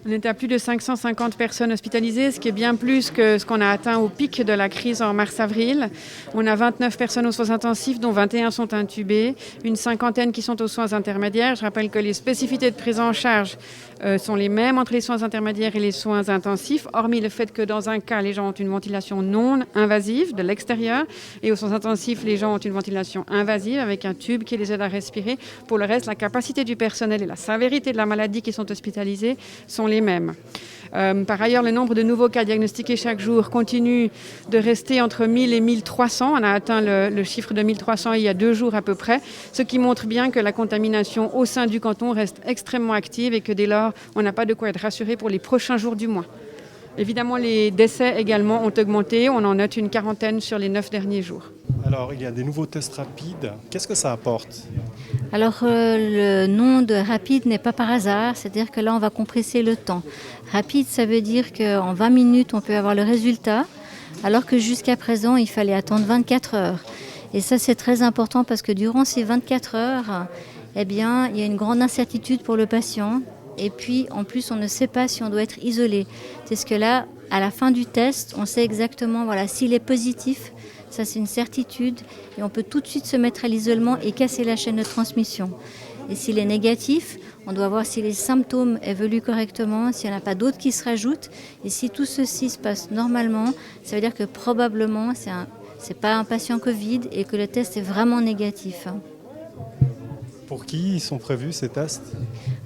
On était à plus de 550 personnes hospitalisées, ce qui est bien plus que ce qu'on a atteint au pic de la crise en mars-avril. On a 29 personnes aux soins intensifs, dont 21 sont intubées, une cinquantaine qui sont aux soins intermédiaires. Je rappelle que les spécificités de prise en charge sont les mêmes entre les soins intermédiaires et les soins intensifs, hormis le fait que dans un cas, les gens ont une ventilation non invasive de l'extérieur, et aux soins intensifs, les gens ont une ventilation invasive avec un tube qui les aide à respirer. Pour le reste, la capacité du personnel et la sévérité de la maladie qui sont hospitalisés sont les mêmes. Par ailleurs, le nombre de nouveaux cas diagnostiqués chaque jour continue de rester entre 1000 et 1300. On a atteint le chiffre de 1300 il y a 2 jours à peu près, ce qui montre bien que la contamination au sein du canton reste extrêmement active et que dès lors, on n'a pas de quoi être rassuré pour les prochains jours du mois. Évidemment, les décès également ont augmenté. On en note une quarantaine sur les 9 derniers jours. Alors, il y a des nouveaux tests rapides. Qu'est-ce que ça apporte ? Alors le nom de rapide n'est pas par hasard, c'est-à-dire que là on va compresser le temps. Rapide, ça veut dire qu'en 20 minutes on peut avoir le résultat, alors que jusqu'à présent il fallait attendre 24 heures. Et ça c'est très important parce que durant ces 24 heures, eh bien, il y a une grande incertitude pour le patient. Et puis en plus on ne sait pas si on doit être isolé. C'est ce que là, à la fin du test, on sait exactement s'il est positif. Ça, c'est une certitude et on peut tout de suite se mettre à l'isolement et casser la chaîne de transmission. Et s'il est négatif, on doit voir si les symptômes évoluent correctement, s'il n'y en a pas d'autres qui se rajoutent. Et si tout ceci se passe normalement, ça veut dire que probablement, c'est pas un patient Covid et que le test est vraiment négatif. Pour qui sont prévus ces tests ?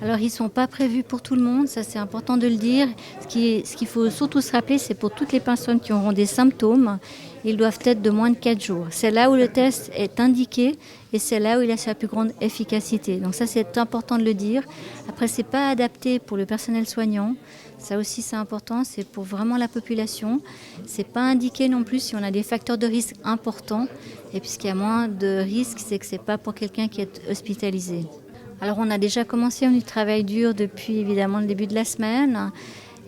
Alors, ils ne sont pas prévus pour tout le monde, ça c'est important de le dire. Ce qu'il faut surtout se rappeler, c'est pour toutes les personnes qui auront des symptômes, ils doivent être de moins de 4 jours. C'est là où le test est indiqué et c'est là où il a sa plus grande efficacité. Donc ça, c'est important de le dire. Après, ce n'est pas adapté pour le personnel soignant. Ça aussi, c'est important, c'est pour vraiment la population. Ce n'est pas indiqué non plus si on a des facteurs de risque importants. Et puis, ce qui a moins de risques, c'est que ce n'est pas pour quelqu'un qui est hospitalisé. Alors, on a déjà commencé, on y travaille dur depuis évidemment le début de la semaine.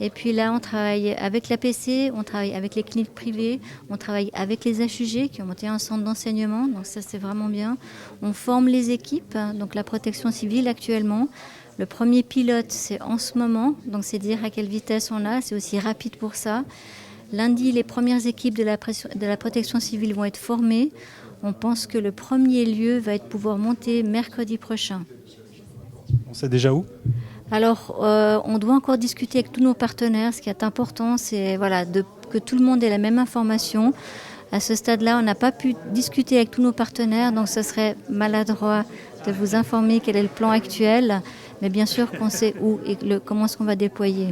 Et puis là, on travaille avec l'APC, on travaille avec les cliniques privées, on travaille avec les HUG qui ont monté un centre d'enseignement. Donc ça, c'est vraiment bien. On forme les équipes, donc la protection civile actuellement. Le premier pilote, c'est en ce moment, donc c'est dire à quelle vitesse on a, c'est aussi rapide pour ça. Lundi, les premières équipes de la protection civile vont être formées. On pense que le premier lieu va pouvoir monter mercredi prochain. On sait déjà où ? Alors, on doit encore discuter avec tous nos partenaires. Ce qui est important, c'est que tout le monde ait la même information. À ce stade-là, on n'a pas pu discuter avec tous nos partenaires, donc ce serait maladroit de vous informer quel est le plan actuel. Mais bien sûr qu'on sait où et comment est-ce qu'on va déployer.